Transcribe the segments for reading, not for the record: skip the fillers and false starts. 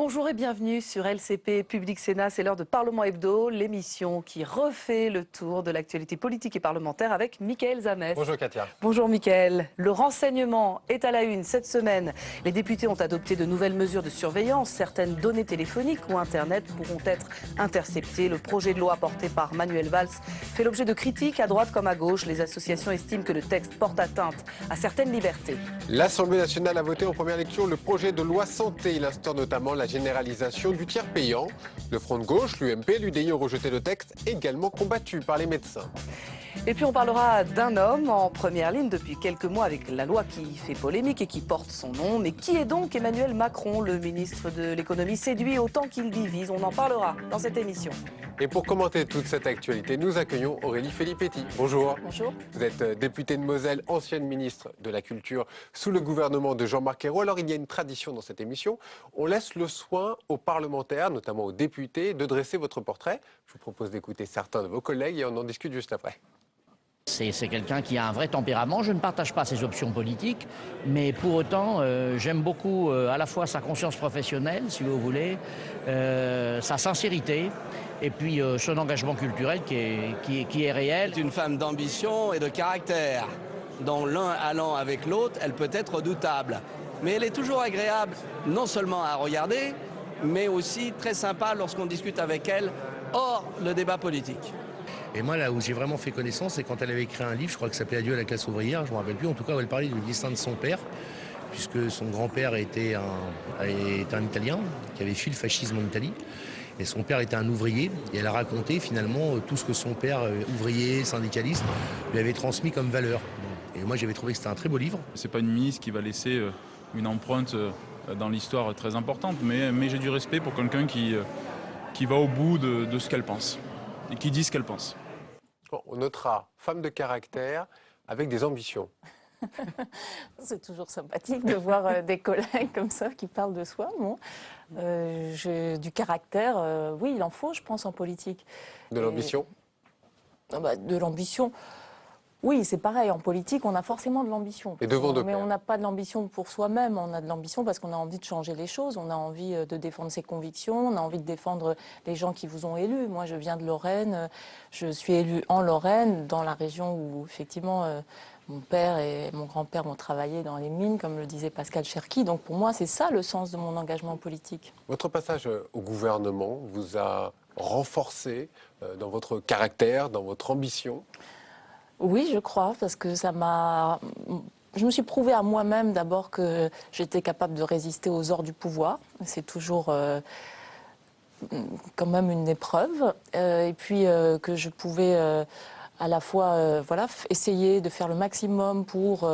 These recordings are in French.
Bonjour et bienvenue sur LCP Public Sénat, c'est l'heure de Parlement Hebdo, l'émission qui refait le tour de l'actualité politique et parlementaire avec Mickaël Zamès. Bonjour Katia. Bonjour Mickaël. Le renseignement est à la une cette semaine. Les députés ont adopté de nouvelles mesures de surveillance. Certaines données téléphoniques ou Internet pourront être interceptées. Le projet de loi porté par Manuel Valls fait l'objet de critiques à droite comme à gauche. Les associations estiment que le texte porte atteinte à certaines libertés. L'Assemblée nationale a voté en première lecture le projet de loi santé. Il instaure notamment la généralisation du tiers payant. Le Front de gauche, l'UMP, l'UDI ont rejeté le texte, également combattu par les médecins. Et puis on parlera d'un homme en première ligne depuis quelques mois avec la loi qui fait polémique et qui porte son nom. Mais qui est donc Emmanuel Macron? Le ministre de l'économie séduit autant qu'il divise. On en parlera dans cette émission. Et pour commenter toute cette actualité, nous accueillons Aurélie Filippetti. Bonjour. Bonjour. Vous êtes députée de Moselle, ancienne ministre de la Culture sous le gouvernement de Jean-Marc Ayrault. Alors il y a une tradition dans cette émission. On laisse le soin aux parlementaires, notamment aux députés, de dresser votre portrait. Je vous propose d'écouter certains de vos collègues et on en discute juste après. C'est quelqu'un qui a un vrai tempérament. Je ne partage pas ses options politiques, mais pour autant, j'aime beaucoup à la fois sa conscience professionnelle, si vous voulez, sa sincérité, et puis son engagement culturel qui est réel. C'est une femme d'ambition et de caractère, dont l'un allant avec l'autre, elle peut être redoutable. Mais elle est toujours agréable, non seulement à regarder, mais aussi très sympa lorsqu'on discute avec elle hors le débat politique. Et moi, là où j'ai vraiment fait connaissance, c'est quand elle avait écrit un livre, je crois que ça s'appelait Adieu à la classe ouvrière, je ne me rappelle plus, en tout cas, où elle parlait du destin de son père, puisque son grand-père était un Italien qui avait fui le fascisme en Italie, et son père était un ouvrier, et elle a raconté finalement tout ce que son père, ouvrier, syndicaliste, lui avait transmis comme valeur. Et moi, j'avais trouvé que c'était un très beau livre. C'est pas une ministre qui va laisser une empreinte dans l'histoire très importante, mais j'ai du respect pour quelqu'un qui va au bout de ce qu'elle pense, et qui dit ce qu'elle pense. On notera femme de caractère avec des ambitions. C'est toujours sympathique de voir des collègues comme ça qui parlent de soi. Bon. Du caractère, oui, il en faut, je pense, en politique. De l'ambition ? De l'ambition. Oui, c'est pareil. En politique, on a forcément de l'ambition. Et devant Mais on n'a pas de l'ambition pour soi-même. On a de l'ambition parce qu'on a envie de changer les choses. On a envie de défendre ses convictions. On a envie de défendre les gens qui vous ont élu. Moi, je viens de Lorraine. Je suis élue en Lorraine, dans la région où, effectivement, mon père et mon grand-père ont travaillé dans les mines, comme le disait Pascal Cherki. Donc, pour moi, c'est ça le sens de mon engagement politique. Votre passage au gouvernement vous a renforcé dans votre caractère, dans votre ambition ? Oui, je crois, parce que ça m'a... Je me suis prouvé à moi-même d'abord que j'étais capable de résister aux ors du pouvoir. C'est toujours quand même une épreuve. Et puis que je pouvais à la fois essayer de faire le maximum pour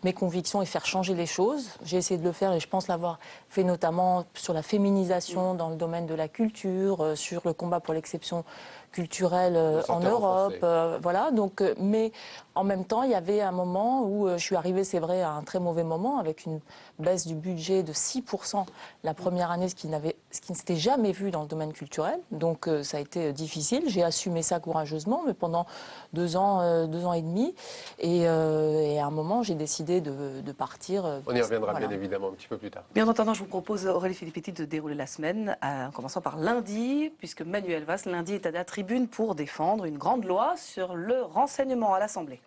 mes convictions et faire changer les choses. J'ai essayé de le faire et je pense l'avoir fait notamment sur la féminisation dans le domaine de la culture, sur le combat pour l'exception culturelle en Europe, voilà. Donc, mais en même temps, il y avait un moment où je suis arrivée, c'est vrai, à un très mauvais moment, avec une baisse du budget de 6% la première année, ce qui ne s'était jamais vu dans le domaine culturel. Donc, ça a été difficile. J'ai assumé ça courageusement, mais pendant 2 ans et demi. Et à un moment, j'ai décidé de partir. On y reviendra bien évidemment un petit peu plus tard. Bien en attendant, je vous propose, Aurélie Filippetti, de dérouler la semaine, en commençant par lundi, puisque Manuel Valls, lundi, est à la tribune pour défendre une grande loi sur le renseignement à l'Assemblée.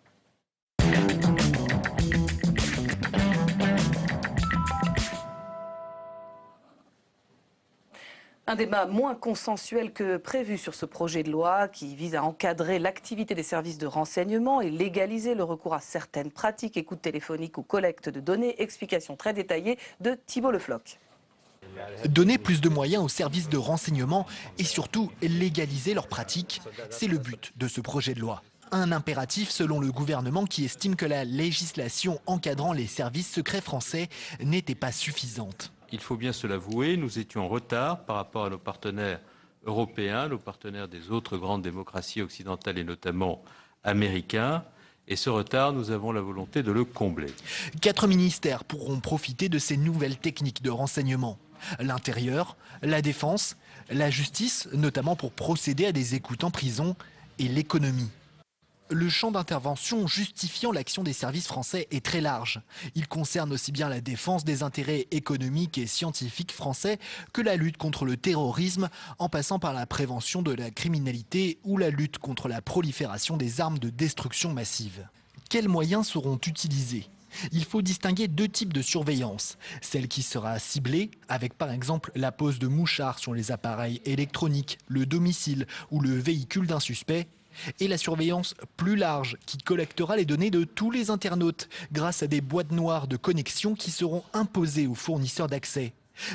Un débat moins consensuel que prévu sur ce projet de loi qui vise à encadrer l'activité des services de renseignement et légaliser le recours à certaines pratiques, écoute téléphonique ou collecte de données. Explication très détaillée de Thibault Le Floch. Donner plus de moyens aux services de renseignement et surtout légaliser leurs pratiques, c'est le but de ce projet de loi. Un impératif selon le gouvernement qui estime que la législation encadrant les services secrets français n'était pas suffisante. Il faut bien se l'avouer, nous étions en retard par rapport à nos partenaires européens, nos partenaires des autres grandes démocraties occidentales et notamment américains. Et ce retard, nous avons la volonté de le combler. 4 ministères pourront profiter de ces nouvelles techniques de renseignement. L'intérieur, la défense, la justice, notamment pour procéder à des écoutes en prison, et l'économie. le champ d'intervention justifiant l'action des services français est très large. Il concerne aussi bien la défense des intérêts économiques et scientifiques français que la lutte contre le terrorisme, en passant par la prévention de la criminalité ou la lutte contre la prolifération des armes de destruction massive. Quels moyens seront utilisés ? Il faut distinguer deux types de surveillance. Celle qui sera ciblée, avec par exemple la pose de mouchards sur les appareils électroniques, le domicile ou le véhicule d'un suspect, et la surveillance plus large qui collectera les données de tous les internautes grâce à des boîtes noires de connexion qui seront imposées aux fournisseurs d'accès.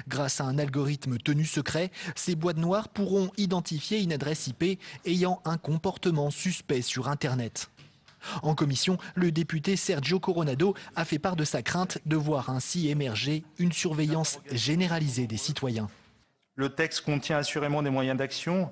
Grâce à un algorithme tenu secret, ces boîtes noires pourront identifier une adresse IP ayant un comportement suspect sur Internet. En commission, le député Sergio Coronado a fait part de sa crainte de voir ainsi émerger une surveillance généralisée des citoyens. Le texte contient assurément des moyens d'action,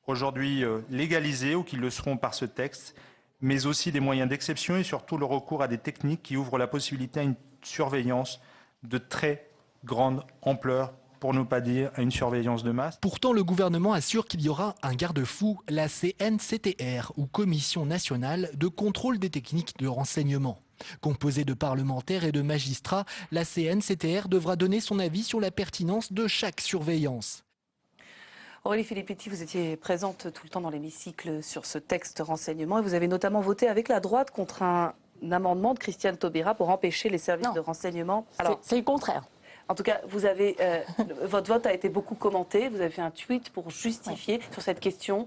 aujourd'hui légalisés ou qui le seront par ce texte, mais aussi des moyens d'exception et surtout le recours à des techniques qui ouvrent la possibilité à une surveillance de très grande ampleur, pour ne pas dire à une surveillance de masse. Pourtant, le gouvernement assure qu'il y aura un garde-fou, la CNCTR, ou Commission nationale de contrôle des techniques de renseignement. Composée de parlementaires et de magistrats, la CNCTR devra donner son avis sur la pertinence de chaque surveillance. Aurélie Filippetti, vous étiez présente tout le temps dans l'hémicycle sur ce texte renseignement et vous avez notamment voté avec la droite contre un amendement de Christiane Taubira pour empêcher les services de renseignement. Alors, c'est le contraire. En tout cas, vous avez, votre vote a été beaucoup commenté. Vous avez fait un tweet pour justifier sur cette question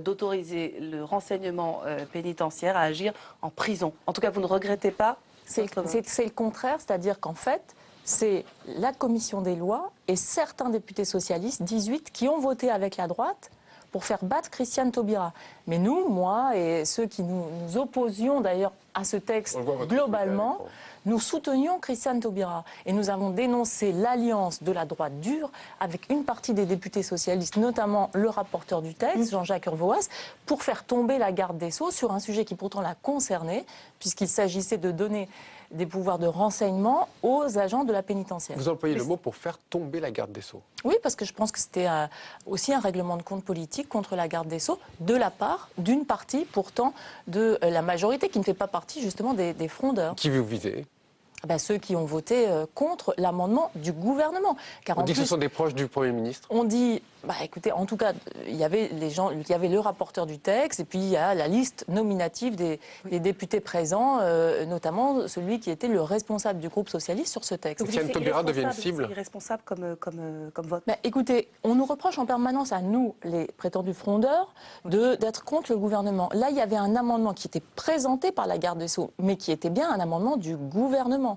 d'autoriser le renseignement pénitentiaire à agir en prison. En tout cas, vous ne regrettez pas? C'est le contraire, c'est-à-dire qu'en fait, c'est la commission des lois et certains députés socialistes, 18, qui ont voté avec la droite pour faire battre Christiane Taubira. Mais nous, moi et ceux qui nous opposions d'ailleurs à ce texte globalement, nous soutenions Christiane Taubira et nous avons dénoncé l'alliance de la droite dure avec une partie des députés socialistes, notamment le rapporteur du texte, Jean-Jacques Urvoas, pour faire tomber la garde des Sceaux sur un sujet qui pourtant l'a concernée, puisqu'il s'agissait de donner des pouvoirs de renseignement aux agents de la pénitentiaire. Vous employez le mot pour faire tomber la garde des Sceaux. Oui, parce que je pense que c'était aussi un règlement de compte politique contre la garde des Sceaux de la part d'une partie pourtant de la majorité qui ne fait pas partie justement des frondeurs. Qui vous visez? Ceux qui ont voté contre l'amendement du gouvernement. Car on dit que ce sont des proches du Premier ministre. On dit, écoutez, en tout cas, il y avait le rapporteur du texte, et puis il y a la liste nominative des députés présents, notamment celui qui était le responsable du groupe socialiste sur ce texte. Christiane Taubira devient une cible. C'est irresponsable comme vote. Écoutez, on nous reproche en permanence à nous, les prétendus frondeurs, d'être contre le gouvernement. Là, il y avait un amendement qui était présenté par la garde des Sceaux, mais qui était bien un amendement du gouvernement,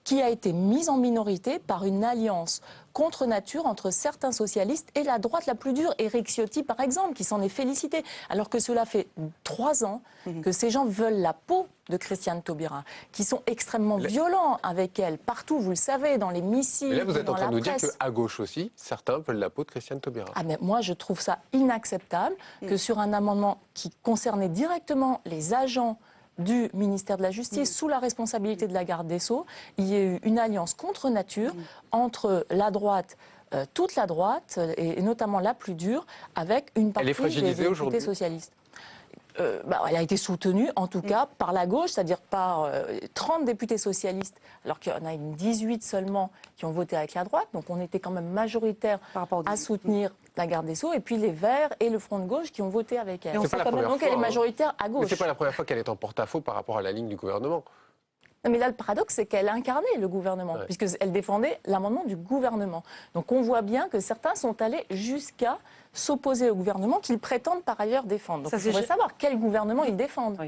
qui a été mise en minorité par une alliance contre nature entre certains socialistes et la droite la plus dure, Éric Ciotti par exemple, qui s'en est félicité, alors que cela fait 3 ans que ces gens veulent la peau de Christiane Taubira, qui sont extrêmement violents avec elle, partout, vous le savez, dans les missiles, mais là, vous êtes en train de nous dire presse. qu'à gauche aussi, certains veulent la peau de Christiane Taubira. Mais moi, je trouve ça inacceptable que sur un amendement qui concernait directement les agents du ministère de la Justice, sous la responsabilité de la garde des Sceaux, il y a eu une alliance contre nature entre la droite, toute la droite, et notamment la plus dure, avec une partie des députés socialistes. Elle a été soutenue, en tout cas, par la gauche, c'est-à-dire par 30 députés socialistes, alors qu'il y en a 18 seulement qui ont voté avec la droite. Donc on était quand même majoritaire à soutenir la garde des Sceaux, et puis les Verts et le Front de gauche qui ont voté avec elle. Donc elle est majoritaire à gauche. Mais c'est pas la première fois qu'elle est en porte-à-faux par rapport à la ligne du gouvernement. Non, mais là, le paradoxe, c'est qu'elle incarnait le gouvernement, puisqu'elle défendait l'amendement du gouvernement. Donc on voit bien que certains sont allés jusqu'à s'opposer au gouvernement qu'ils prétendent par ailleurs défendre. Donc il faudrait savoir quel gouvernement ils défendent.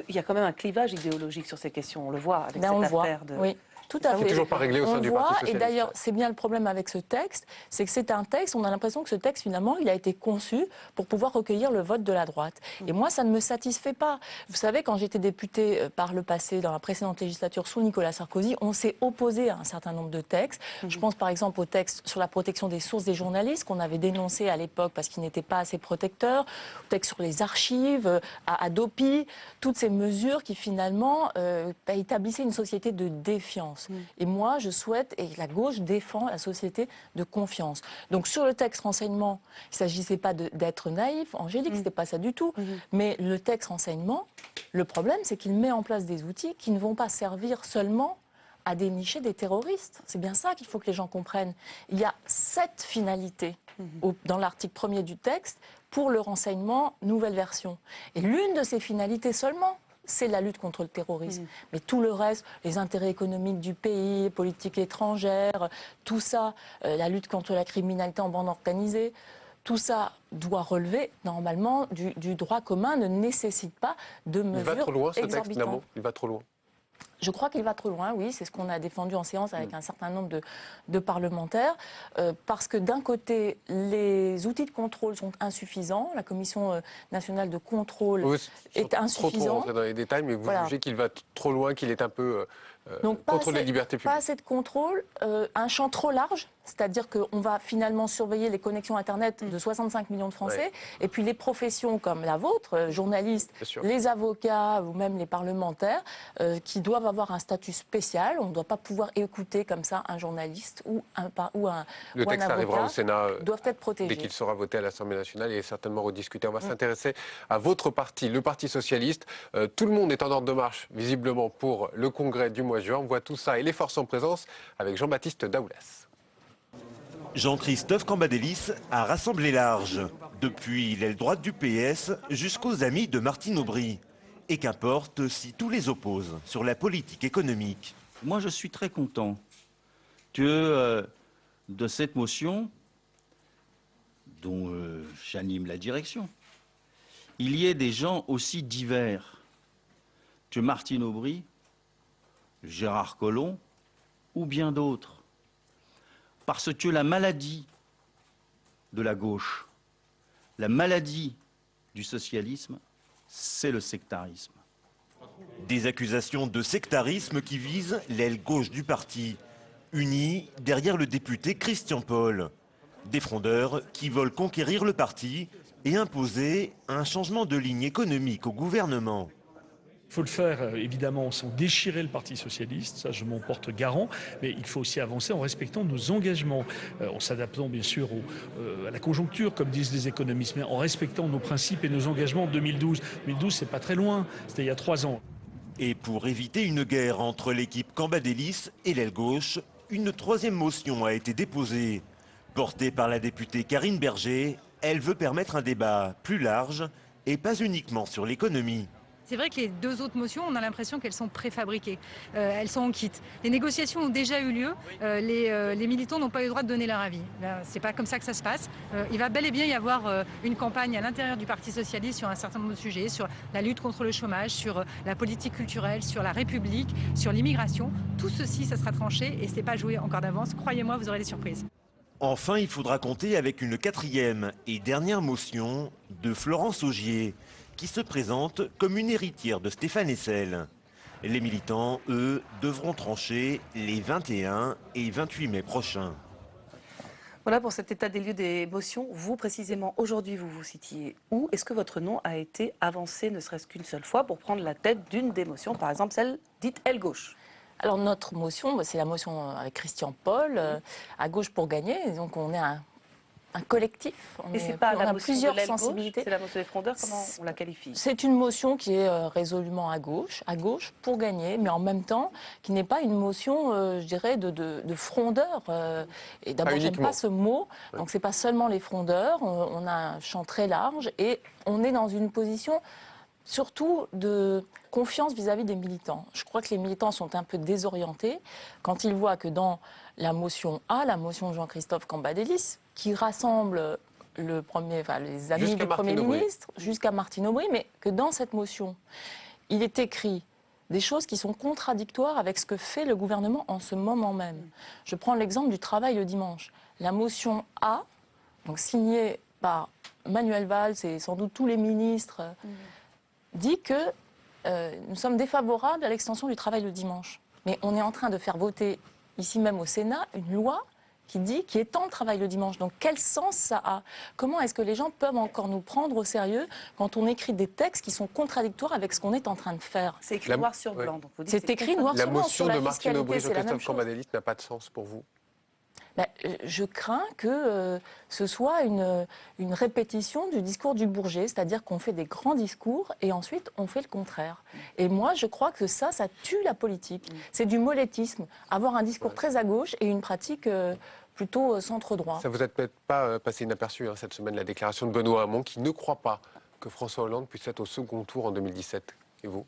Il y a quand même un clivage idéologique sur ces questions, on le voit avec cette affaire de... Oui. Tout à fait. C'est toujours pas réglé au sein du Parti socialiste. Et d'ailleurs, c'est bien le problème avec ce texte, c'est que c'est un texte, on a l'impression que ce texte, finalement, il a été conçu pour pouvoir recueillir le vote de la droite. Et moi, ça ne me satisfait pas. Vous savez, quand j'étais députée par le passé, dans la précédente législature, sous Nicolas Sarkozy, on s'est opposé à un certain nombre de textes. Je pense par exemple au texte sur la protection des sources des journalistes, qu'on avait dénoncé à l'époque parce qu'il n'était pas assez protecteur, au texte sur les archives, à Adopi, toutes ces mesures qui, finalement, établissaient une société de défiance. confiance. Et moi, je souhaite, et la gauche défend la société de confiance. Donc sur le texte renseignement, il ne s'agissait pas d'être naïf, Angélique, c'était pas ça du tout. Mais le texte renseignement, le problème, c'est qu'il met en place des outils qui ne vont pas servir seulement à dénicher des terroristes. C'est bien ça qu'il faut que les gens comprennent. Il y a 7 finalités dans l'article 1er du texte pour le renseignement nouvelle version. Et l'une de ces finalités seulement, c'est la lutte contre le terrorisme. Mais tout le reste, les intérêts économiques du pays, politique étrangère, tout ça, la lutte contre la criminalité en bande organisée, tout ça doit relever normalement du droit commun, ne nécessite pas de mesures exorbitantes. Il va trop loin ce texte, exorbitantes. Namo. Il va trop loin. Je crois qu'il va trop loin, oui, c'est ce qu'on a défendu en séance avec un certain nombre de parlementaires, parce que d'un côté, les outils de contrôle sont insuffisants, la Commission nationale de contrôle est insuffisante. Trop rentrer dans les détails, mais vous jugez qu'il va trop loin, qu'il est un peu contre les libertés publiques. Pas assez de contrôle, un champ trop large, c'est-à-dire qu'on va finalement surveiller les connexions Internet de 65 millions de Français, et puis les professions comme la vôtre, journalistes, les avocats ou même les parlementaires, qui doivent avoir un statut spécial. On ne doit pas pouvoir écouter comme ça un journaliste ou un Le texte arrivera au Sénat doivent être protégés. dès qu'il sera voté à l'Assemblée nationale et est certainement rediscuté. On va s'intéresser à votre parti, le Parti socialiste. Tout le monde est en ordre de marche, visiblement, pour le congrès du mois de juin. On voit tout ça et les forces en présence avec Jean-Baptiste Daoulas. Jean-Christophe Cambadélis a rassemblé large, depuis l'aile droite du PS jusqu'aux amis de Martine Aubry. Et qu'importe si tous les opposent sur la politique économique. Moi, je suis très content que de cette motion, dont j'anime la direction, il y ait des gens aussi divers que Martine Aubry, Gérard Collomb ou bien d'autres. Parce que la maladie de la gauche, la maladie du socialisme, c'est le sectarisme. Des accusations de sectarisme qui visent l'aile gauche du parti, unie derrière le député Christian Paul. Des frondeurs qui veulent conquérir le parti et imposer un changement de ligne économique au gouvernement. Il faut le faire, évidemment, sans déchirer le Parti socialiste, ça je m'en porte garant, mais il faut aussi avancer en respectant nos engagements, en s'adaptant bien sûr à la conjoncture, comme disent les économistes, mais en respectant nos principes et nos engagements en 2012. 2012, c'est pas très loin, c'était il y a 3 ans. Et pour éviter une guerre entre l'équipe Cambadélis et l'aile gauche, une 3e motion a été déposée. Portée par la députée Karine Berger, elle veut permettre un débat plus large et pas uniquement sur l'économie. C'est vrai que les 2 autres motions, on a l'impression qu'elles sont préfabriquées, elles sont en kit. Les négociations ont déjà eu lieu, les militants n'ont pas eu le droit de donner leur avis. C'est pas comme ça que ça se passe. Il va bel et bien y avoir une campagne à l'intérieur du Parti socialiste sur un certain nombre de sujets, sur la lutte contre le chômage, sur la politique culturelle, sur la République, sur l'immigration. Tout ceci, ça sera tranché et c'est pas joué encore d'avance. Croyez-moi, vous aurez des surprises. Enfin, il faudra compter avec une 4e et dernière motion de Florence Augier, qui se présente comme une héritière de Stéphane Hessel. Les militants, eux, devront trancher les 21 et 28 mai prochains. Voilà pour cet état des lieux des motions. Vous, précisément, aujourd'hui, vous vous situez où? Est-ce que votre nom a été avancé, ne serait-ce qu'une seule fois, pour prendre la tête d'une des motions, par exemple celle dite aile gauche? Alors notre motion, c'est la motion avec Christian Paul, à gauche pour gagner. Donc on est un collectif. Et c'est pas la on a motion plusieurs de l'aile sensibilités. gauche, c'est la motion des frondeurs, comment on la qualifie? C'est une motion qui est résolument à gauche pour gagner, mais en même temps qui n'est pas une motion, je dirais, de frondeurs. Et d'abord, j'aime pas ce mot. Donc c'est pas seulement les frondeurs. On a un champ très large et on est dans une position surtout de confiance vis-à-vis des militants. Je crois que les militants sont un peu désorientés quand ils voient que dans la motion A, la motion de Jean-Christophe Cambadélis, qui rassemble les amis du Premier ministre jusqu'à Martine Aubry, mais que dans cette motion, il est écrit des choses qui sont contradictoires avec ce que fait le gouvernement en ce moment même. Je prends l'exemple du travail le dimanche. La motion A, donc signée par Manuel Valls et sans doute tous les ministres, dit que nous sommes défavorables à l'extension du travail le dimanche. Mais on est en train de faire voter, ici même au Sénat, une loi qui étend le travail le dimanche. Donc quel sens ça a? Comment est-ce que les gens peuvent encore nous prendre au sérieux quand on écrit des textes qui sont contradictoires avec ce qu'on est en train de faire? C'est écrit noir sur blanc. Ouais. C'est écrit noir sur blanc. La motion de Martine Aubry, c'est la même Christophe chose. Cambadélis n'a pas de sens pour vous? Je crains que ce soit une répétition du discours du Bourget, c'est-à-dire qu'on fait des grands discours et ensuite on fait le contraire. Et moi, je crois que ça tue la politique. C'est du molettisme, avoir un discours très à gauche et une pratique plutôt centre-droit. Ça vous a peut-être pas passé inaperçu cette semaine, la déclaration de Benoît Hamon qui ne croit pas que François Hollande puisse être au second tour en 2017. Et vous?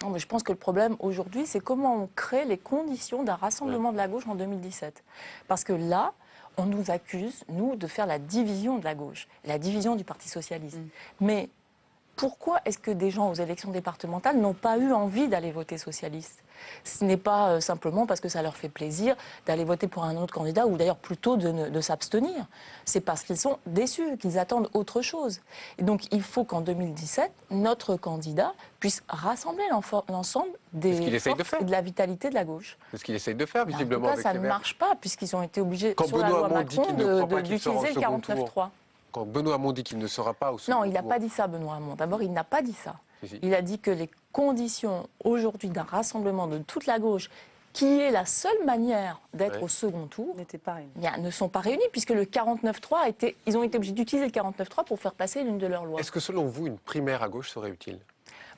Non, mais je pense que le problème aujourd'hui, c'est comment on crée les conditions d'un rassemblement de la gauche en 2017. Parce que là, on nous accuse, nous, de faire la division de la gauche, la division du Parti socialiste. Mais pourquoi est-ce que des gens aux élections départementales n'ont pas eu envie d'aller voter socialiste? Ce n'est pas simplement parce que ça leur fait plaisir d'aller voter pour un autre candidat ou d'ailleurs plutôt de s'abstenir. C'est parce qu'ils sont déçus, qu'ils attendent autre chose. Et donc il faut qu'en 2017, notre candidat puisse rassembler l'ensemble des forces et de la vitalité de la gauche. C'est ce qu'il essaye de faire, visiblement. En tout cas, ça ne marche pas puisqu'ils ont été obligés, sur la loi Macron, d'utiliser le 49.3. Quand Benoît Hamon dit qu'il ne sera pas au second tour... Non, il n'a pas dit ça, Benoît Hamon. D'abord, il n'a pas dit ça. Il a dit que les conditions aujourd'hui d'un rassemblement de toute la gauche, qui est la seule manière d'être au second tour, ne sont pas réunies, puisque le 49.3 ils ont été obligés d'utiliser le 49.3 pour faire passer l'une de leurs lois. Est-ce que selon vous, une primaire à gauche serait utile?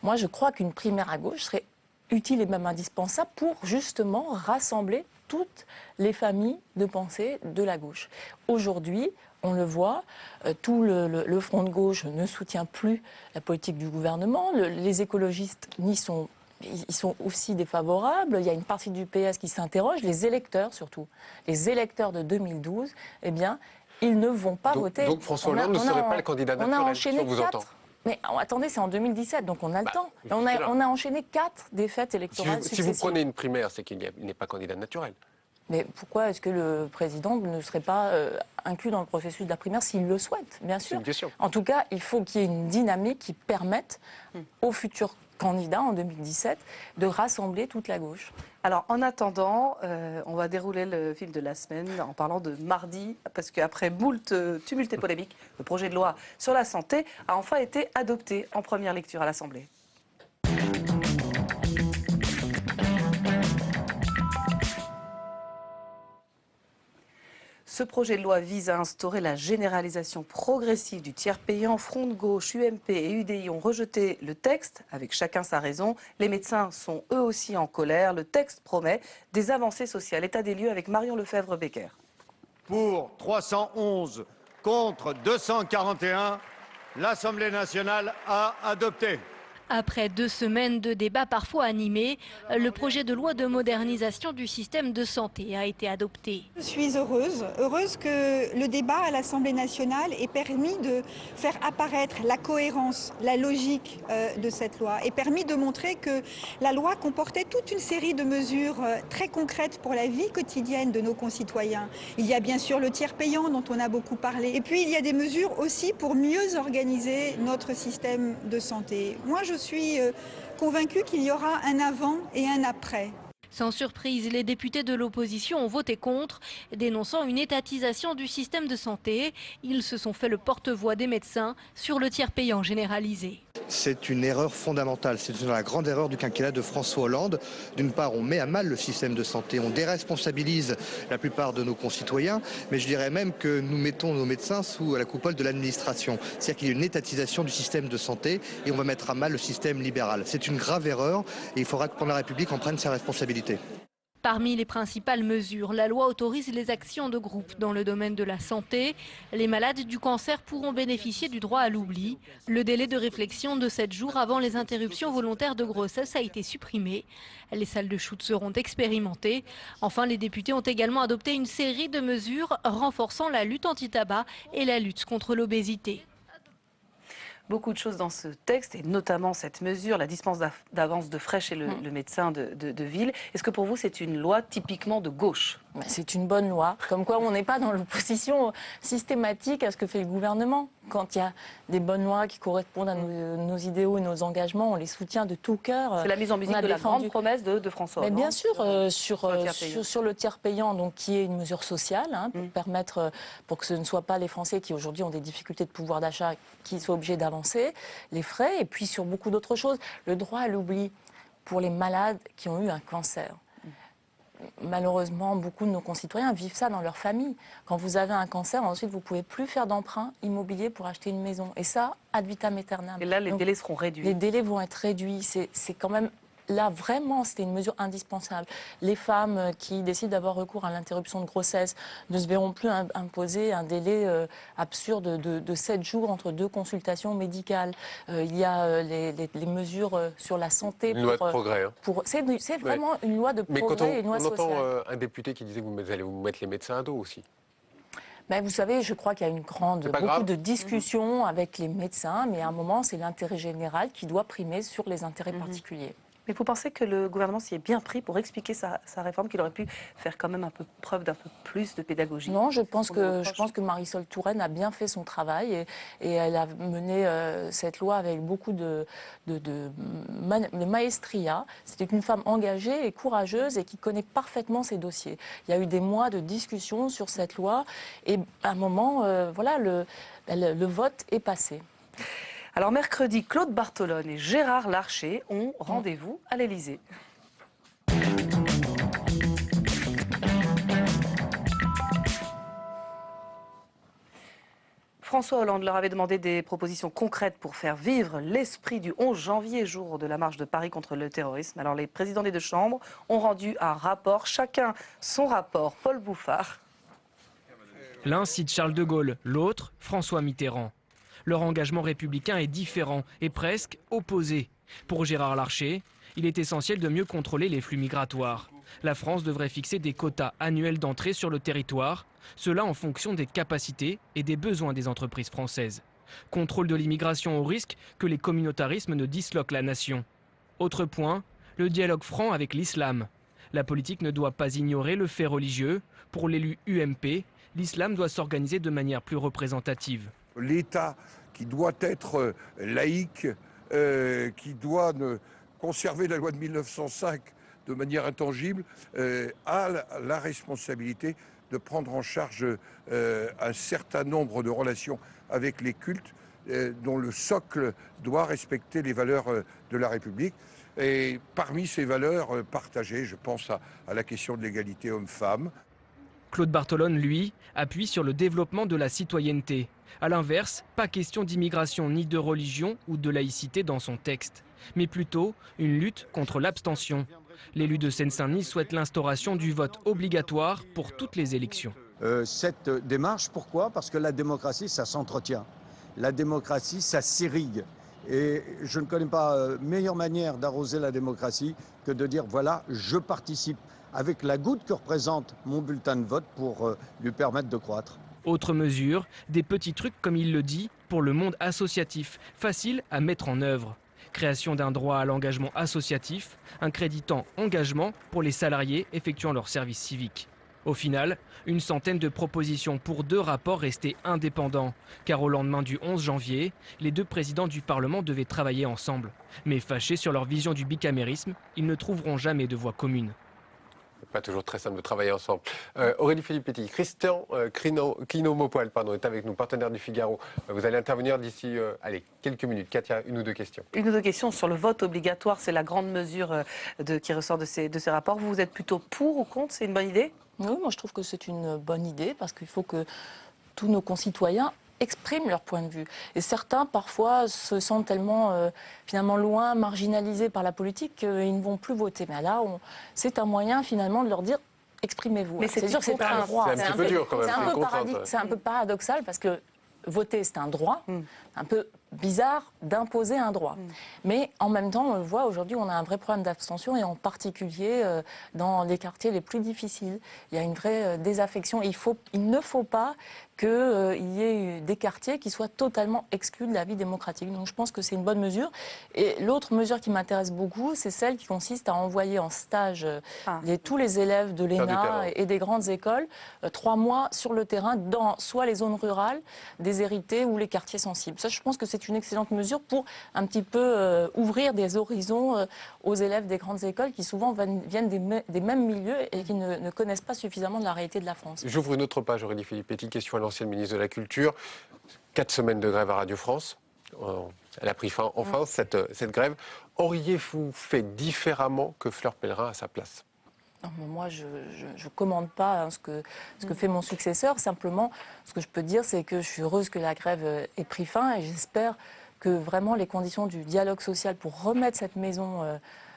Moi, je crois qu'une primaire à gauche serait utile et même indispensable pour justement rassembler toutes les familles de pensée de la gauche. Aujourd'hui, on le voit, tout le front de gauche ne soutient plus la politique du gouvernement. Les écologistes ils sont aussi défavorables. Il y a une partie du PS qui s'interroge, les électeurs surtout. Les électeurs de 2012, eh bien, ils ne vont pas voter. Donc François Hollande ne serait pas le candidat naturel, on a enchaîné si on vous 4. entend. Mais attendez, c'est en 2017, donc on a le temps. On a enchaîné 4 défaites électorales successives. Si vous prenez une primaire, c'est qu'il n'est pas candidat naturel. Mais pourquoi est-ce que le président ne serait pas inclus dans le processus de la primaire s'il le souhaite? Bien sûr. En tout cas, il faut qu'il y ait une dynamique qui permette aux futurs candidats en 2017 de rassembler toute la gauche. Alors, en attendant, on va dérouler le fil de la semaine en parlant de mardi, parce qu'après moult tumultes et polémiques, le projet de loi sur la santé a enfin été adopté en première lecture à l'Assemblée. Ce projet de loi vise à instaurer la généralisation progressive du tiers payant. Front de gauche, UMP et UDI ont rejeté le texte, avec chacun sa raison. Les médecins sont eux aussi en colère. Le texte promet des avancées sociales. État des lieux avec Marion Lefebvre-Becker. Pour 311, contre 241, l'Assemblée nationale a adopté. Après 2 semaines de débats parfois animés, le projet de loi de modernisation du système de santé a été adopté. Je suis heureuse que le débat à l'Assemblée nationale ait permis de faire apparaître la cohérence, la logique de cette loi, et permis de montrer que la loi comportait toute une série de mesures très concrètes pour la vie quotidienne de nos concitoyens. Il y a bien sûr le tiers payant dont on a beaucoup parlé, et puis il y a des mesures aussi pour mieux organiser notre système de santé. Moi, je suis convaincue qu'il y aura un avant et un après. Sans surprise, les députés de l'opposition ont voté contre, dénonçant une étatisation du système de santé. Ils se sont fait le porte-voix des médecins sur le tiers payant généralisé. C'est une erreur fondamentale, c'est la grande erreur du quinquennat de François Hollande. D'une part, on met à mal le système de santé, on déresponsabilise la plupart de nos concitoyens, mais je dirais même que nous mettons nos médecins sous la coupole de l'administration. C'est-à-dire qu'il y a une étatisation du système de santé et on va mettre à mal le système libéral. C'est une grave erreur et il faudra que la République en prenne ses responsabilités. Parmi les principales mesures, la loi autorise les actions de groupe dans le domaine de la santé. Les malades du cancer pourront bénéficier du droit à l'oubli. Le délai de réflexion de 7 jours avant les interruptions volontaires de grossesse a été supprimé. Les salles de shoot seront expérimentées. Enfin, les députés ont également adopté une série de mesures renforçant la lutte anti-tabac et la lutte contre l'obésité. Beaucoup de choses dans ce texte, et notamment cette mesure, la dispense d'avance de frais chez le médecin de ville. Est-ce que pour vous, c'est une loi typiquement de gauche ? C'est une bonne loi. Comme quoi, on n'est pas dans l'opposition systématique à ce que fait le gouvernement. Quand il y a des bonnes lois qui correspondent à nos idéaux et nos engagements, on les soutient de tout cœur. C'est la mise en musique de la grande promesse de François Hollande. Mais bien sûr, sur le tiers payant, donc, qui est une mesure sociale, pour permettre, pour que ce ne soit pas les Français qui aujourd'hui ont des difficultés de pouvoir d'achat qui soient obligés d'avancer les frais. Et puis sur beaucoup d'autres choses, le droit à l'oubli pour les malades qui ont eu un cancer. Malheureusement, beaucoup de nos concitoyens vivent ça dans leur famille. Quand vous avez un cancer, ensuite, vous ne pouvez plus faire d'emprunt immobilier pour acheter une maison. Et ça, ad vitam aeternam. Et là, les délais seront réduits. Les délais vont être réduits. C'est quand même... Là, vraiment, c'était une mesure indispensable. Les femmes qui décident d'avoir recours à l'interruption de grossesse ne se verront plus imposer un délai absurde de 7 jours entre 2 consultations médicales. Il y a les mesures sur la santé. Une loi de progrès. C'est vraiment une loi de progrès et une loi sociale. Mais quand on entend un député qui disait que vous allez vous mettre les médecins à dos aussi. Ben, vous savez, je crois qu'il y a beaucoup de discussions avec les médecins, mais à un moment, c'est l'intérêt général qui doit primer sur les intérêts particuliers. Mais vous pensez que le gouvernement s'y est bien pris pour expliquer sa réforme, qu'il aurait pu faire quand même preuve d'un peu plus de pédagogie? Non, je pense que Marisol Touraine a bien fait son travail et elle a mené cette loi avec beaucoup de maestria. C'était une femme engagée et courageuse et qui connaît parfaitement ses dossiers. Il y a eu des mois de discussion sur cette loi et à un moment, voilà, le vote est passé. Alors mercredi, Claude Bartolone et Gérard Larcher ont rendez-vous à l'Élysée. François Hollande leur avait demandé des propositions concrètes pour faire vivre l'esprit du 11 janvier, jour de la marche de Paris contre le terrorisme. Alors les présidents des deux chambres ont rendu un rapport, chacun son rapport. Paul Bouffard. L'un cite Charles de Gaulle, l'autre François Mitterrand. Leur engagement républicain est différent et presque opposé. Pour Gérard Larcher, il est essentiel de mieux contrôler les flux migratoires. La France devrait fixer des quotas annuels d'entrée sur le territoire, cela en fonction des capacités et des besoins des entreprises françaises. Contrôle de l'immigration au risque que les communautarismes ne disloquent la nation. Autre point, le dialogue franc avec l'islam. La politique ne doit pas ignorer le fait religieux. Pour l'élu UMP, l'islam doit s'organiser de manière plus représentative. L'État qui doit être laïque, qui doit conserver la loi de 1905 de manière intangible, a la responsabilité de prendre en charge un certain nombre de relations avec les cultes dont le socle doit respecter les valeurs de la République. Et parmi ces valeurs partagées, je pense à la question de l'égalité homme-femme. Claude Bartolone, lui, appuie sur le développement de la citoyenneté. A l'inverse, pas question d'immigration ni de religion ou de laïcité dans son texte, mais plutôt une lutte contre l'abstention. L'élu de Seine-Saint-Denis souhaite l'instauration du vote obligatoire pour toutes les élections. Cette démarche, pourquoi? Parce que la démocratie, ça s'entretient. La démocratie, ça s'irrigue. Et je ne connais pas meilleure manière d'arroser la démocratie que de dire voilà, je participe avec la goutte que représente mon bulletin de vote pour lui permettre de croître. Autre mesure, des petits trucs comme il le dit pour le monde associatif, facile à mettre en œuvre. Création d'un droit à l'engagement associatif, accréditant engagement pour les salariés effectuant leur service civique. Au final, une centaine de propositions pour 2 rapports restés indépendants, car au lendemain du 11 janvier, les 2 présidents du Parlement devaient travailler ensemble. Mais fâchés sur leur vision du bicamérisme, ils ne trouveront jamais de voie commune. Pas toujours très simple de travailler ensemble. Aurélie Filippetti, Christian Clino-Maupoil est avec nous, partenaire du Figaro. Vous allez intervenir d'ici quelques minutes. Katia, 1 ou 2 questions. 1 ou 2 questions sur le vote obligatoire. C'est la grande mesure qui ressort de ces rapports. Vous êtes plutôt pour ou contre? C'est une bonne idée? Oui, moi je trouve que c'est une bonne idée parce qu'il faut que tous nos concitoyens expriment leur point de vue. Et certains, parfois, se sentent tellement finalement loin, marginalisés par la politique qu'ils ne vont plus voter. Mais là, c'est un moyen finalement de leur dire exprimez-vous. Mais c'est sûr que c'est un droit. C'est un petit peu dur quand même. C'est un peu paradoxal parce que voter, c'est un droit, un peu bizarre d'imposer un droit. Mais en même temps, on le voit, aujourd'hui, on a un vrai problème d'abstention et en particulier dans les quartiers les plus difficiles. Il y a une vraie désaffection. Il ne faut pas qu'il y ait des quartiers qui soient totalement exclus de la vie démocratique. Donc je pense que c'est une bonne mesure. Et l'autre mesure qui m'intéresse beaucoup, c'est celle qui consiste à envoyer en stage tous les élèves de l'ENA et des grandes écoles 3 mois sur le terrain dans soit les zones rurales, déshéritées ou les quartiers sensibles. Ça, je pense que c'est une excellente mesure pour un petit peu ouvrir des horizons aux élèves des grandes écoles qui souvent viennent des mêmes milieux et qui ne connaissent pas suffisamment de la réalité de la France. J'ouvre une autre page, Aurélie Filippetti, question à l'ancienne ministre de la Culture. 4 semaines de grève à Radio France. Elle a pris fin enfin, cette grève. Auriez-vous fait différemment que Fleur Pellerin à sa place? Non, mais moi, je ne commande pas ce que fait mon successeur. Simplement, ce que je peux dire, c'est que je suis heureuse que la grève ait pris fin et j'espère que vraiment les conditions du dialogue social pour remettre cette maison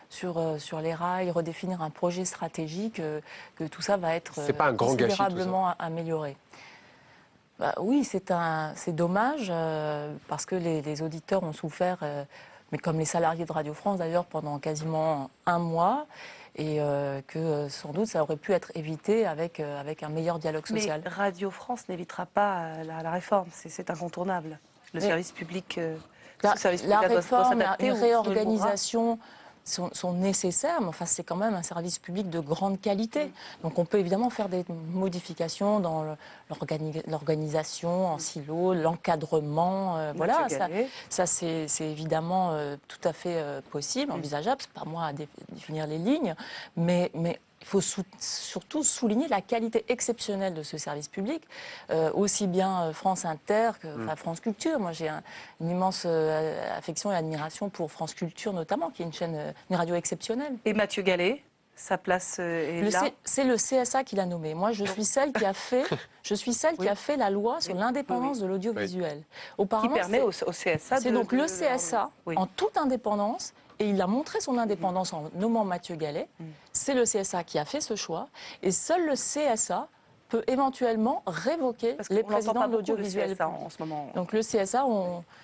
sur les rails, redéfinir un projet stratégique, que tout ça va être considérablement amélioré. Bah, oui, c'est dommage parce que les auditeurs ont souffert, mais comme les salariés de Radio France d'ailleurs, pendant quasiment 1 mois. Et que sans doute ça aurait pu être évité avec un meilleur dialogue social. Mais Radio France n'évitera pas la réforme, c'est incontournable. Le service public, la réforme, une réorganisation sont nécessaires, mais enfin, c'est quand même un service public de grande qualité. Donc on peut évidemment faire des modifications dans l'organisation en silo, l'encadrement. Voilà, ça c'est évidemment tout à fait possible, envisageable. C'est pas moi à définir les lignes, mais il faut surtout souligner la qualité exceptionnelle de ce service public, aussi bien France Inter que France Culture. Moi, j'ai une immense affection et admiration pour France Culture, notamment, qui est une radio exceptionnelle. Et Mathieu Gallet, sa place est là. C'est le CSA qui l'a nommé. Moi, je suis celle qui a fait la loi sur l'indépendance de l'audiovisuel. Qui permet au CSA c'est donc le CSA, en toute indépendance. Et il a montré son indépendance en nommant Mathieu Gallet. C'est le CSA qui a fait ce choix. Et seul le CSA peut éventuellement révoquer les présidents de l'audiovisuel en ce moment. Donc le CSA,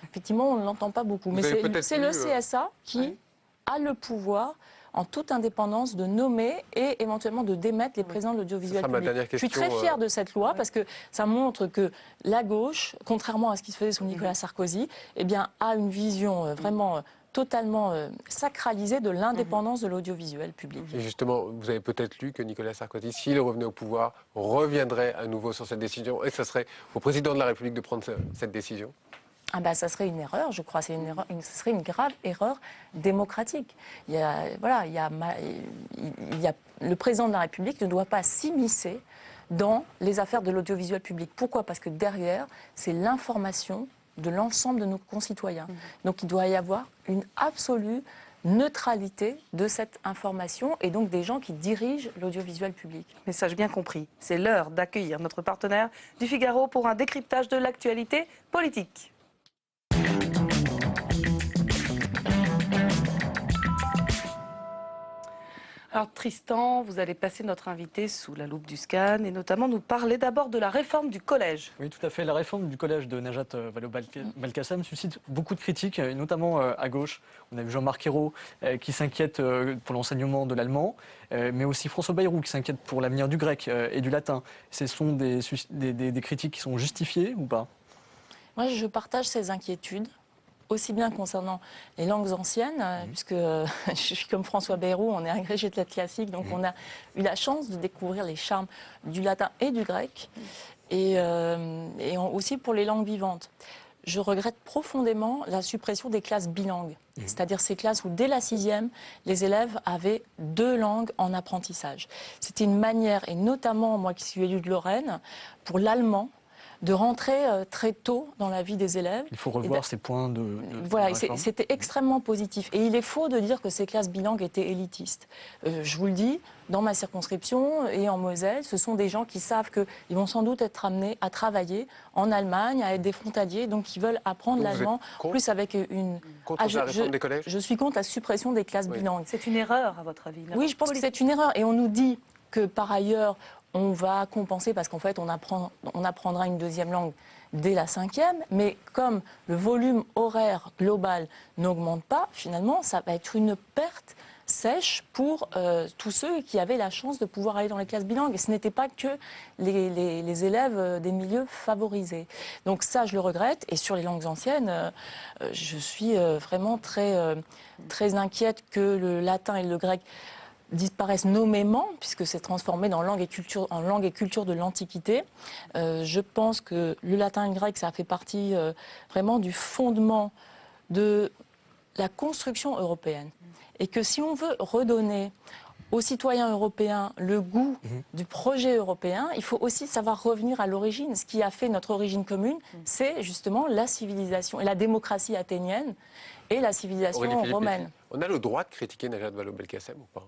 effectivement, on ne l'entend pas beaucoup. Mais c'est le CSA qui a le pouvoir, en toute indépendance, de nommer et éventuellement de démettre les présidents de l'audiovisuel public. Je suis très fière de cette loi parce que ça montre que la gauche, contrairement à ce qui se faisait sous Nicolas Sarkozy, eh bien, a une vision vraiment totalement sacralisée de l'indépendance de l'audiovisuel public. Et justement, vous avez peut-être lu que Nicolas Sarkozy, s'il revenait au pouvoir, reviendrait à nouveau sur cette décision et que ce serait au président de la République de prendre cette décision? Ah bah, ça serait une erreur, je crois. Ce serait une grave erreur démocratique. Le président de la République ne doit pas s'immiscer dans les affaires de l'audiovisuel public. Pourquoi? Parce que derrière, c'est l'information de l'ensemble de nos concitoyens. Donc il doit y avoir une absolue neutralité de cette information et donc des gens qui dirigent l'audiovisuel public. Message bien compris. C'est l'heure d'accueillir notre partenaire du Figaro pour un décryptage de l'actualité politique. Alors Tristan, vous allez passer notre invité sous la loupe du SCAN et notamment nous parler d'abord de la réforme du collège. Oui, tout à fait. La réforme du collège de Najat Vallaud-Belkacem suscite beaucoup de critiques, notamment à gauche. On a vu Jean-Marc Ayrault qui s'inquiète pour l'enseignement de l'allemand, mais aussi François Bayrou qui s'inquiète pour l'avenir du grec et du latin. Ce sont des critiques qui sont justifiées ou pas? Moi, je partage ces inquiétudes, aussi bien concernant les langues anciennes, puisque je suis comme François Bayrou, on est agrégé de lettres classiques, donc on a eu la chance de découvrir les charmes du latin et du grec, et aussi pour les langues vivantes. Je regrette profondément la suppression des classes bilingues, c'est-à-dire ces classes où dès la 6e, les élèves avaient 2 langues en apprentissage. C'était une manière, et notamment moi qui suis élue de Lorraine, pour l'allemand, de rentrer très tôt dans la vie des élèves. Il faut revoir ces points de voilà, c'était extrêmement positif. Et il est faux de dire que ces classes bilingues étaient élitistes. Je vous le dis, dans ma circonscription et en Moselle, ce sont des gens qui savent qu'ils vont sans doute être amenés à travailler en Allemagne, à être des frontaliers, donc ils veulent apprendre l'allemand, plus avec une... Contre la réforme des collèges? Je suis contre la suppression des classes bilingues. C'est une erreur, à votre avis? Oui, je pense que c'est une erreur. Et on nous dit que, par ailleurs, on va compenser parce qu'en fait, on apprendra une 2e langue dès la 5e, mais comme le volume horaire global n'augmente pas, finalement, ça va être une perte sèche pour tous ceux qui avaient la chance de pouvoir aller dans les classes bilingues. Et ce n'était pas que les élèves des milieux favorisés. Donc ça, je le regrette. Et sur les langues anciennes, je suis vraiment très inquiète que le latin et le grec disparaissent nommément, puisque c'est transformé en langue et culture de l'Antiquité. Je pense que le latin et le grec, ça fait partie vraiment du fondement de la construction européenne. Et que si on veut redonner aux citoyens européens le goût du projet européen, il faut aussi savoir revenir à l'origine. Ce qui a fait notre origine commune, c'est justement la civilisation et la démocratie athénienne et la civilisation romaine. On a le droit de critiquer Najat Vallaud-Belkacem ou pas?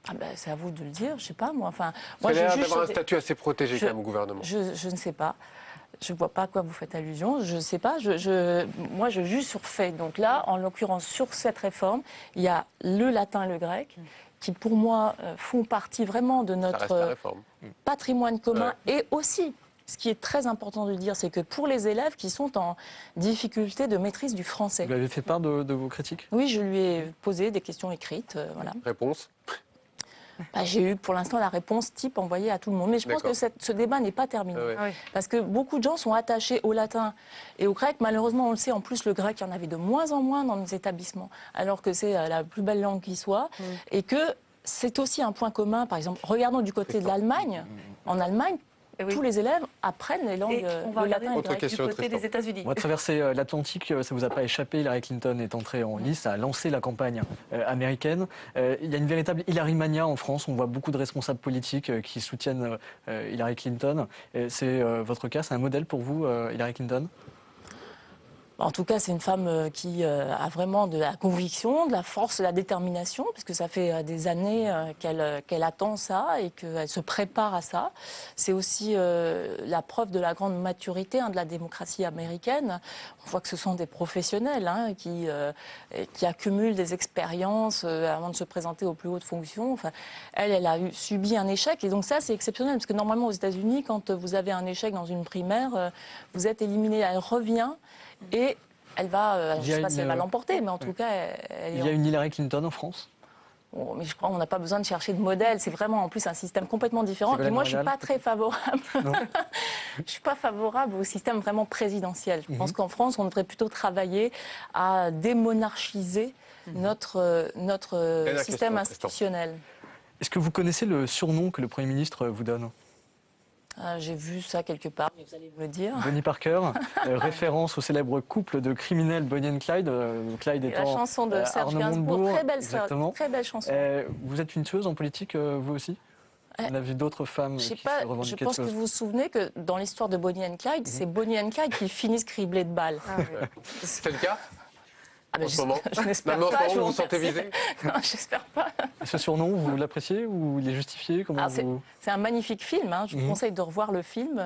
Ah ben, c'est à vous de le dire, je sais pas moi. Enfin, moi, je juge d'avoir un statut assez protégé quand même au gouvernement. Je ne sais pas. Je ne vois pas à quoi vous faites allusion. Je ne sais pas. Moi, je juge sur fait. Donc là, en l'occurrence, sur cette réforme, il y a le latin et le grec qui, pour moi, font partie vraiment de notre patrimoine commun. Et aussi, ce qui est très important de dire, c'est que pour les élèves qui sont en difficulté de maîtrise du français. Vous lui avez fait part de vos critiques? Oui, je lui ai posé des questions écrites. Voilà. Réponse? J'ai eu pour l'instant la réponse type envoyée à tout le monde. Mais je pense que ce débat n'est pas terminé. Parce que beaucoup de gens sont attachés au latin et au grec. Malheureusement, on le sait, en plus, le grec, il y en avait de moins en moins dans nos établissements. Alors que c'est la plus belle langue qui soit. Et que c'est aussi un point commun. Par exemple, regardons du côté de l'Allemagne. En Allemagne, tous les élèves apprennent les langues on va latin et grec. du côté des États-Unis. On va traverser l'Atlantique, ça ne vous a pas échappé. Hillary Clinton est entrée en lice, a lancé la campagne américaine. Il y a une véritable Hillary mania en France. On voit beaucoup de responsables politiques qui soutiennent Hillary Clinton. C'est votre cas, c'est un modèle pour vous, Hillary Clinton? En tout cas, c'est une femme qui a vraiment de la conviction, de la force, de la détermination, puisque ça fait des années qu'elle attend ça et qu'elle se prépare à ça. C'est aussi la preuve de la grande maturité de la démocratie américaine. On voit que ce sont des professionnels qui accumulent des expériences avant de se présenter aux plus hautes fonctions. Enfin, elle a subi un échec et donc ça, c'est exceptionnel, parce que normalement aux États-Unis, quand vous avez un échec dans une primaire, vous êtes éliminé. Elle revient. Et elle va, je ne sais pas si elle va l'emporter, mais en tout cas... Il y a une Hillary Clinton en France? Bon, mais je crois qu'on n'a pas besoin de chercher de modèle. C'est vraiment en plus un système complètement différent. Et moi, je ne suis pas très favorable. Je ne suis pas favorable au système vraiment présidentiel. Je pense qu'en France, on devrait plutôt travailler à démonarchiser notre système institutionnel. Est-ce que vous connaissez le surnom que le Premier ministre vous donne? J'ai vu ça quelque part, mais vous allez me le dire. Bonnie Parker, référence au célèbre couple de criminels Bonnie and Clyde. Clyde étant la chanson de Serge Gainsbourg, très belle chanson. Vous êtes une tueuse en politique, vous aussi? On a vu d'autres femmes qui se revendiquaient. Je pense que vous vous souvenez que dans l'histoire de Bonnie and Clyde, c'est Bonnie and Clyde qui finissent criblés de balles. C'est le cas? En ce moment, je n'espère pas. Vous vous sentez visé? Non, j'espère pas. Ce surnom, vous l'appréciez ou il est justifié? C'est un magnifique film. Je vous conseille de revoir le film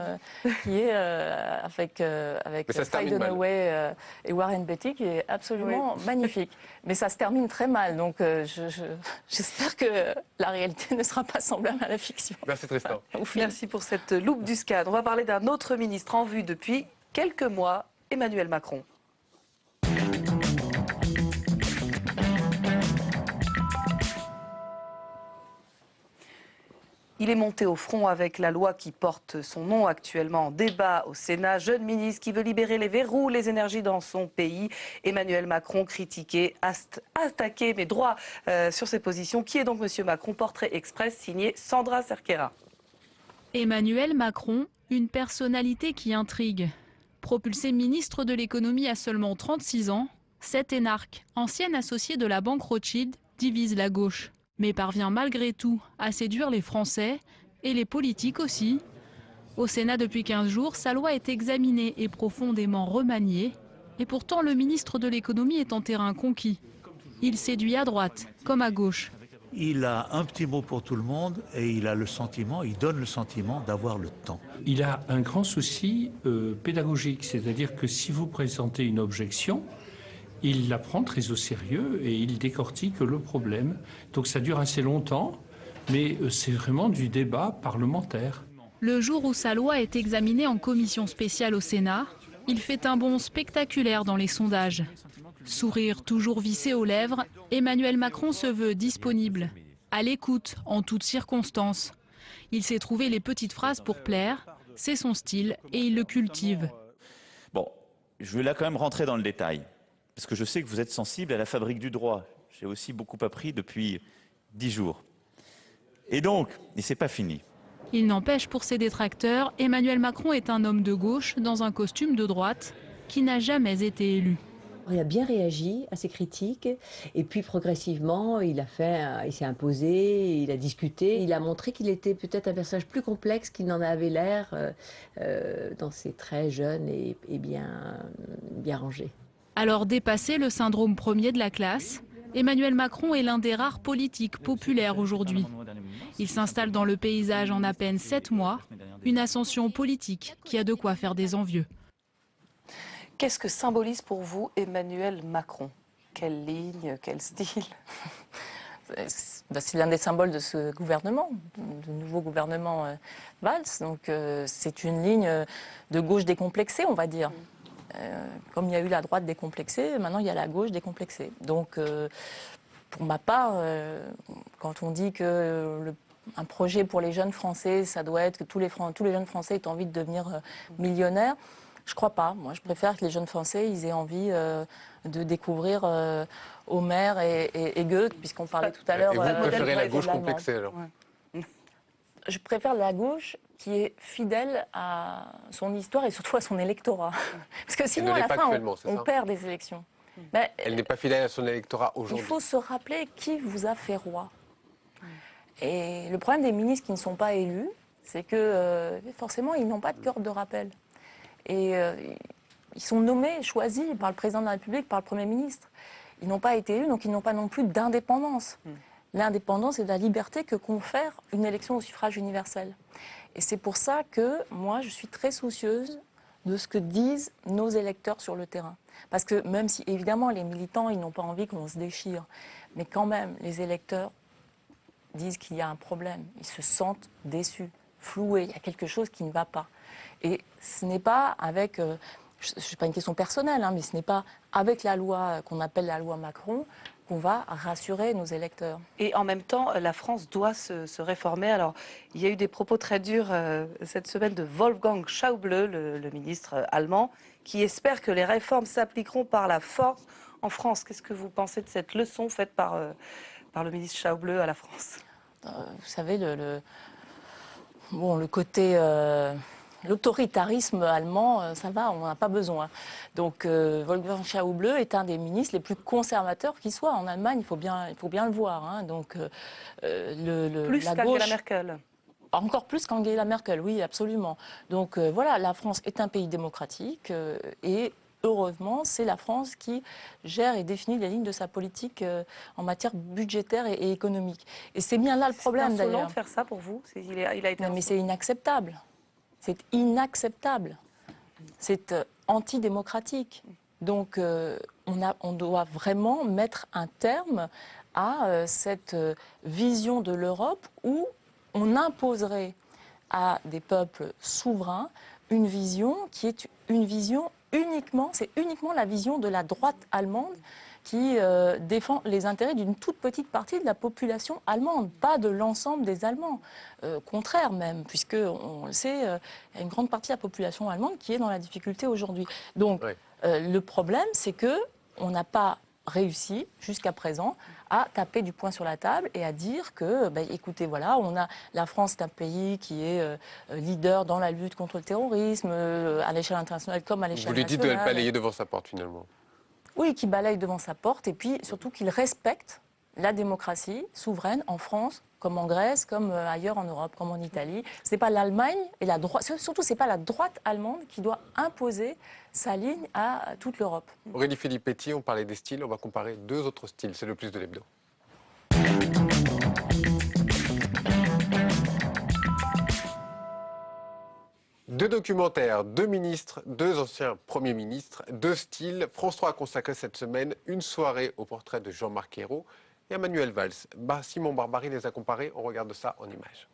qui est avec Faye Dunaway et Warren Beatty, qui est absolument magnifique. Mais ça se termine très mal, donc j'espère que la réalité ne sera pas semblable à la fiction. Merci Tristan. Merci pour cette loupe du SCAD. On va parler d'un autre ministre en vue depuis quelques mois, Emmanuel Macron. Il est monté au front avec la loi qui porte son nom, actuellement en débat au Sénat. Jeune ministre qui veut libérer les verrous, les énergies dans son pays. Emmanuel Macron critiqué, attaqué, mais droit sur ses positions. Qui est donc Monsieur Macron? Portrait express signé Sandra Cerquera. Emmanuel Macron, une personnalité qui intrigue. Propulsé ministre de l'économie à seulement 36 ans, cet énarque, ancien associé de la banque Rothschild, divise la gauche. Mais parvient malgré tout à séduire les Français et les politiques aussi. Au Sénat depuis 15 jours, sa loi est examinée et profondément remaniée. Et pourtant, le ministre de l'économie est en terrain conquis. Il séduit à droite comme à gauche. Il a un petit mot pour tout le monde et il donne le sentiment d'avoir le temps. Il a un grand souci pédagogique, c'est-à-dire que si vous présentez une objection, il la prend très au sérieux et il décortique le problème. Donc ça dure assez longtemps, mais c'est vraiment du débat parlementaire. Le jour où sa loi est examinée en commission spéciale au Sénat, il fait un bond spectaculaire dans les sondages. Sourire toujours vissé aux lèvres, Emmanuel Macron se veut disponible, à l'écoute en toutes circonstances. Il sait trouver les petites phrases pour plaire, c'est son style et il le cultive. Bon, je vais là quand même rentrer dans le détail, parce que je sais que vous êtes sensible à la fabrique du droit. J'ai aussi beaucoup appris depuis 10 jours. Et donc, et c'est pas fini. Il n'empêche pour ses détracteurs, Emmanuel Macron est un homme de gauche dans un costume de droite qui n'a jamais été élu. Il a bien réagi à ces critiques et puis progressivement il s'est imposé, il a discuté, il a montré qu'il était peut-être un personnage plus complexe qu'il n'en avait l'air dans ses traits jeunes et bien rangés. Alors dépassé le syndrome premier de la classe, Emmanuel Macron est l'un des rares politiques populaires aujourd'hui. Il s'installe dans le paysage en à peine 7 mois, une ascension politique qui a de quoi faire des envieux. Qu'est-ce que symbolise pour vous Emmanuel Macron? Quelle ligne, quel style? C'est l'un des symboles de ce gouvernement, du nouveau gouvernement Valls. Donc c'est une ligne de gauche décomplexée, on va dire. Comme il y a eu la droite décomplexée, maintenant il y a la gauche décomplexée. Donc pour ma part, quand on dit que un projet pour les jeunes Français, ça doit être que tous les jeunes Français aient envie de devenir millionnaires, je crois pas. Moi, je préfère que les jeunes Français ils aient envie de découvrir Homère et Goethe, puisqu'on parlait tout à l'heure. Et vous préférez la gauche complexée alors? Je préfère la gauche qui est fidèle à son histoire et surtout à son électorat. Parce que sinon, à la fin, on perd des élections. Mais elle n'est pas fidèle à son électorat aujourd'hui. Il faut se rappeler qui vous a fait roi. Et le problème des ministres qui ne sont pas élus, c'est que forcément, ils n'ont pas de corde de rappel. Et ils sont nommés, choisis par le président de la République, par le Premier ministre. Ils n'ont pas été élus, donc ils n'ont pas non plus d'indépendance. L'indépendance et la liberté que confère une élection au suffrage universel. Et c'est pour ça que moi, je suis très soucieuse de ce que disent nos électeurs sur le terrain. Parce que même si, évidemment, les militants, ils n'ont pas envie qu'on se déchire, mais quand même, les électeurs disent qu'il y a un problème. Ils se sentent déçus, floués, il y a quelque chose qui ne va pas. Et ce n'est pas avec, ce n'est pas une question personnelle, mais ce n'est pas avec la loi qu'on appelle la loi Macron qu'on va rassurer nos électeurs. Et en même temps, la France doit se réformer. Alors, il y a eu des propos très durs cette semaine de Wolfgang Schäuble, le ministre allemand, qui espère que les réformes s'appliqueront par la force en France. Qu'est-ce que vous pensez de cette leçon faite par le ministre Schäuble à la France? Vous savez, le côté... L'autoritarisme allemand, ça va, on n'en a pas besoin. Donc Wolfgang Schäuble est un des ministres les plus conservateurs qui soit. En Allemagne, il faut bien le voir. Donc, plus qu'Angela Merkel. Encore plus qu'Angela Merkel, oui, absolument. Donc voilà, la France est un pays démocratique et heureusement, c'est la France qui gère et définit les lignes de sa politique en matière budgétaire et économique. Et c'est bien là le problème d'ailleurs. C'est insolent de faire ça pour vous? Il a été mais c'est inacceptable. C'est inacceptable. C'est antidémocratique. Donc, on doit vraiment mettre un terme à cette vision de l'Europe où on imposerait à des peuples souverains une vision qui est une vision c'est uniquement la vision de la droite allemande qui défend les intérêts d'une toute petite partie de la population allemande, pas de l'ensemble des Allemands. Contraire même, puisque on le sait, il y a une grande partie de la population allemande qui est dans la difficulté aujourd'hui. Donc le problème, c'est que on n'a pas réussi jusqu'à présent à taper du poing sur la table et à dire que, écoutez, voilà, la France est un pays qui est leader dans la lutte contre le terrorisme, à l'échelle internationale comme à l'échelle nationale. Vous lui dites de balayer devant sa porte finalement. Oui, qu'il balaye devant sa porte et puis surtout qu'il respecte la démocratie souveraine en France, comme en Grèce, comme ailleurs en Europe, comme en Italie. Ce n'est pas l'Allemagne et la droite, surtout ce n'est pas la droite allemande qui doit imposer sa ligne à toute l'Europe. Aurélie Filippetti, on parlait des styles, on va comparer deux autres styles. C'est le plus de l'hebdo. Deux documentaires, deux ministres, deux anciens premiers ministres, deux styles. France 3 a consacré cette semaine une soirée au portrait de Jean-Marc Ayrault et Manuel Valls. Simon Barbarie les a comparés, on regarde ça en images.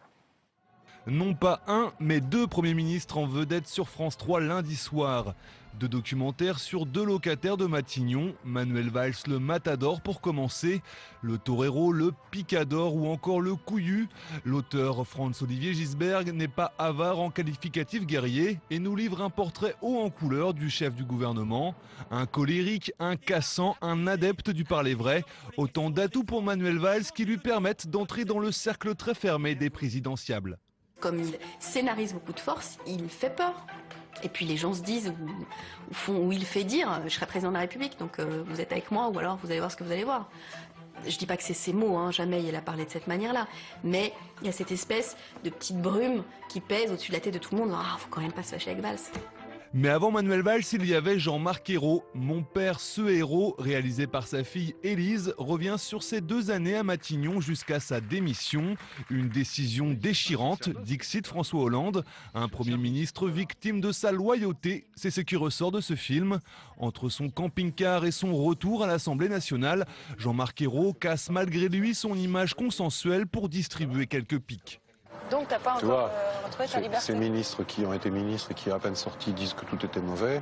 Non pas un, mais deux premiers ministres en vedette sur France 3 lundi soir. 2 documentaires sur 2 locataires de Matignon, Manuel Valls le Matador pour commencer, le Torero, le Picador ou encore le Couillu. L'auteur Franz-Olivier Gisberg n'est pas avare en qualificatif guerrier et nous livre un portrait haut en couleur du chef du gouvernement. Un colérique, un cassant, un adepte du parler vrai. Autant d'atouts pour Manuel Valls qui lui permettent d'entrer dans le cercle très fermé des présidentiables. Comme il scénarise beaucoup de force, il fait peur. Et puis les gens se disent, ou il fait dire, je serai président de la République, donc vous êtes avec moi, ou alors vous allez voir ce que vous allez voir. Je dis pas que c'est ses mots, hein, jamais il a parlé de cette manière-là, mais il y a cette espèce de petite brume qui pèse au-dessus de la tête de tout le monde. Ah, faut quand même pas se fâcher avec Valls. Mais avant Manuel Valls, il y avait Jean-Marc Ayrault. Mon père, ce héros, réalisé par sa fille Élise, revient sur ses 2 années à Matignon jusqu'à sa démission. Une décision déchirante, dixit François Hollande. Un Premier ministre victime de sa loyauté, c'est ce qui ressort de ce film. Entre son camping-car et son retour à l'Assemblée nationale, Jean-Marc Ayrault casse malgré lui son image consensuelle pour distribuer quelques piques. Donc t'as pas encore retrouvé ta liberté? Ces ministres qui ont été ministres et qui à peine sortis disent que tout était mauvais,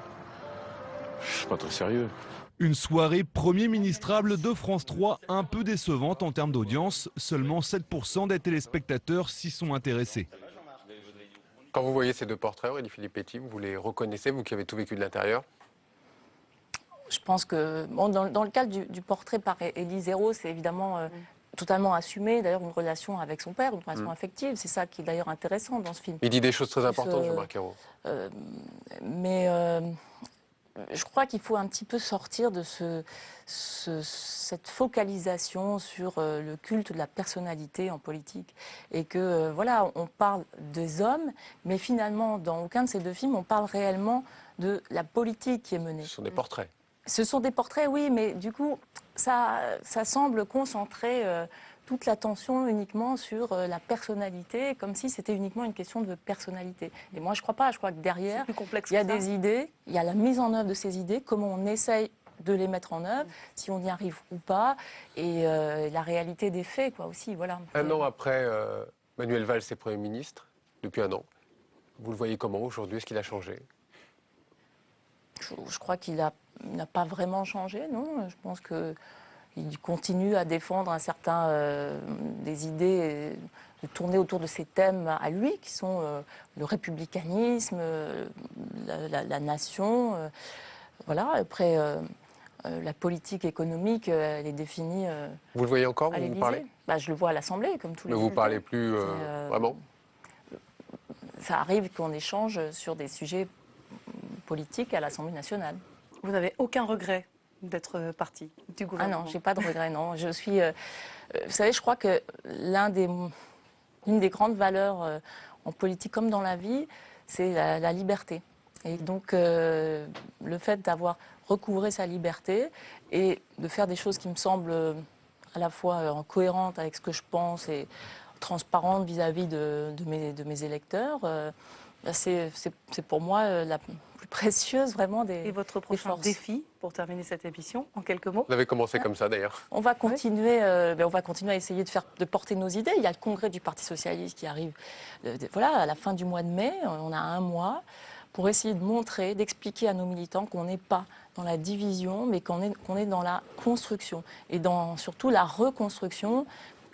je suis pas très sérieux. Une soirée Premier ministrable de France 3 un peu décevante en termes d'audience. Seulement 7% des téléspectateurs s'y sont intéressés. Quand vous voyez ces 2 portraits, Aurélie Filippetti, vous les reconnaissez, vous qui avez tout vécu de l'intérieur? Je pense que bon, dans le cadre du portrait par Élise Ayrault, c'est évidemment totalement assumé, d'ailleurs une relation avec son père, une relation affective, c'est ça qui est d'ailleurs intéressant dans ce film. Il dit des choses très importantes, Jean-Marc Ayrault. Mais je crois qu'il faut un petit peu sortir de cette focalisation sur le culte de la personnalité en politique. Et que, voilà, on parle des hommes, mais finalement, dans aucun de ces 2 films, on parle réellement de la politique qui est menée. Ce sont des portraits. Ce sont des portraits, oui, mais du coup, ça semble concentrer toute l'attention uniquement sur la personnalité, comme si c'était uniquement une question de personnalité. Et moi, je ne crois pas. Je crois que derrière, il y a des idées, il y a la mise en œuvre de ces idées, comment on essaye de les mettre en œuvre, si on y arrive ou pas, et la réalité des faits, quoi, aussi, voilà. 1 an après Manuel Valls est Premier ministre, depuis 1 an, vous le voyez comment aujourd'hui? Est-ce qu'il a changé? Je crois qu'il n'a pas vraiment changé, non. Je pense qu'il continue à défendre des idées, de tourner autour de ces thèmes à lui, qui sont le républicanisme, la nation. Voilà, après, la politique économique, elle est définie. Vous le voyez encore, vous parlez? Je le vois à l'Assemblée, comme tous les Mais vous ne parlez plus vraiment? Ça arrive qu'on échange sur des sujets politiques à l'Assemblée nationale. Vous n'avez aucun regret d'être parti du gouvernement? Ah non, j'ai pas de regret, non. Je suis, vous savez, je crois que l'une des grandes valeurs en politique comme dans la vie, c'est la liberté. Et donc, le fait d'avoir recouvré sa liberté et de faire des choses qui me semblent à la fois cohérentes avec ce que je pense et transparentes vis-à-vis de mes électeurs, c'est pour moi la plus précieuse vraiment des forces. Et votre prochain défi pour terminer cette émission, en quelques mots? Vous avez commencé comme ça d'ailleurs. On va continuer, à essayer de porter nos idées. Il y a le congrès du Parti socialiste qui arrive voilà, à la fin du mois de mai. On a 1 mois pour essayer de montrer, d'expliquer à nos militants qu'on n'est pas dans la division, mais qu'on est dans la construction et dans surtout la reconstruction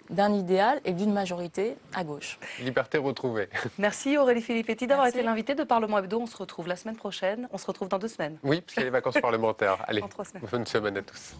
d'un idéal et d'une majorité à gauche. Liberté retrouvée. Merci Aurélie Filippetti d'avoir été l'invitée de Parlement Hebdo. On se retrouve la semaine prochaine. On se retrouve dans 2 semaines. Oui, puisqu'il y a les vacances parlementaires. Allez, dans 3 semaines. Bonne semaine à tous.